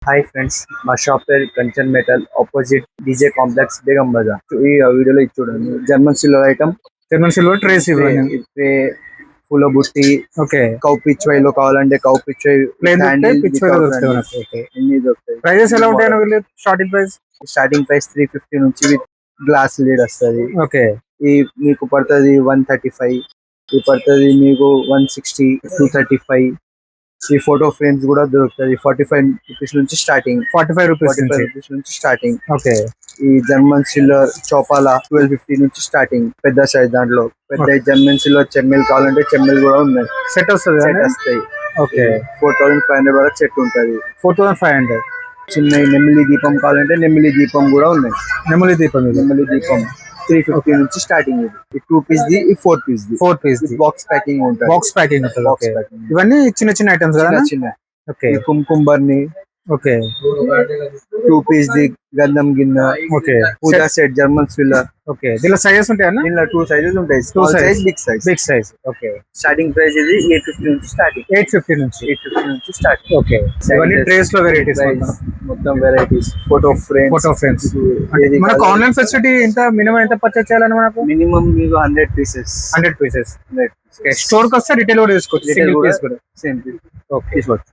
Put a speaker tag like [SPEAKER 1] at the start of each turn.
[SPEAKER 1] Hi friends, మా shop పేరు Kanchan metal, opposite DJ complex, Begum Bazaar. ఈ వీడియోలో ఇది చూడండి, German silver item,
[SPEAKER 2] German silver trays ఇవ్వండి.
[SPEAKER 1] ట్రే, పూల బుట్టి,
[SPEAKER 2] ఓకే,
[SPEAKER 1] కౌ పిచ్వై లో కావాలంటే కౌ పిచ్వై,
[SPEAKER 2] ప్లేన్ పిచ్వై దొరుకుతాయి.
[SPEAKER 1] అన్ని దొరుకుతాయి.
[SPEAKER 2] ప్రైజెస్ ఎలా ఉంటాయి వీళ్ళు? స్టార్టింగ్
[SPEAKER 1] ప్రైస్ 350 నుంచి విత్ గ్లాస్ లీడ్ వస్తుంది.
[SPEAKER 2] ఓకే,
[SPEAKER 1] ఈ మీకు పడుతుంది 135, ఇది పడుతుంది మీకు 160, 235. ఈ ఫోటో ఫ్రేమ్స్ కూడా దొరుకుతుంది 45 రూపీస్ నుంచి స్టార్టింగ్.
[SPEAKER 2] 45 రూపీస్
[SPEAKER 1] నుంచి స్టార్టింగ్.
[SPEAKER 2] ఓకే,
[SPEAKER 1] ఈ జర్మన్ సిల్వర్ చౌపాలా 1250 నుంచి స్టార్టింగ్, పెద్ద సైజ్. దాంట్లో పెద్ద జర్మన్ సిల్వర్ చెమ్మెల్ కావాలంటే చెమ్మెల్ కూడా ఉన్నాయి.
[SPEAKER 2] సెట్
[SPEAKER 1] వస్తాయి.
[SPEAKER 2] ఓకే,
[SPEAKER 1] 4500 వరకు సెట్ ఉంటుంది.
[SPEAKER 2] 4500.
[SPEAKER 1] చిన్న నెమిలి దీపం కావాలంటే నెమిలి దీపం కూడా ఉన్నాయి.
[SPEAKER 2] నెమలి దీపం
[SPEAKER 1] 350 నుంచి స్టార్టింగ్. ఇది 2 పీస్ ది, 4 పీస్ ది. బాక్స్ ప్యాకింగ్ ఉంటుంది.
[SPEAKER 2] బాక్స్ ప్యాకింగ్ ఇవన్నీ చిన్న చిన్న ఐటమ్స్ కదా.
[SPEAKER 1] చిన్న
[SPEAKER 2] ఓకే,
[SPEAKER 1] కుంకుమ బర్ని.
[SPEAKER 2] ఓకే,
[SPEAKER 1] 2 పీస్ ది గంధం గిన్నె.
[SPEAKER 2] Okay,
[SPEAKER 1] puja set German silver.
[SPEAKER 2] Okay, దీనిలో సైజెస్ ఉంటాయన్నా?
[SPEAKER 1] దీనిలో 2 సైజెస్ ఉంటాయి, small size, big size.
[SPEAKER 2] Okay,
[SPEAKER 1] starting price ఇది 850 నుంచి స్టార్టింగ్.
[SPEAKER 2] 850 నుంచి
[SPEAKER 1] స్టార్టింగ్.
[SPEAKER 2] ఓకే, ఇవన్నీ ట్రేస్ లో వెరైటీస్,
[SPEAKER 1] మొత్తం వెరైటీస్. Photo frames.
[SPEAKER 2] మనకు ఆన్లైన్ ఫెసిలిటీ ఎంత మినిమం ఎంత పర్చేస్ చేయాలని? మనకు
[SPEAKER 1] మినిమం మీకు 100 పీసెస్.
[SPEAKER 2] స్టోర్ కి వస్తే రిటైల్ కూడా తీసుకోవచ్చు.
[SPEAKER 1] Same
[SPEAKER 2] okay,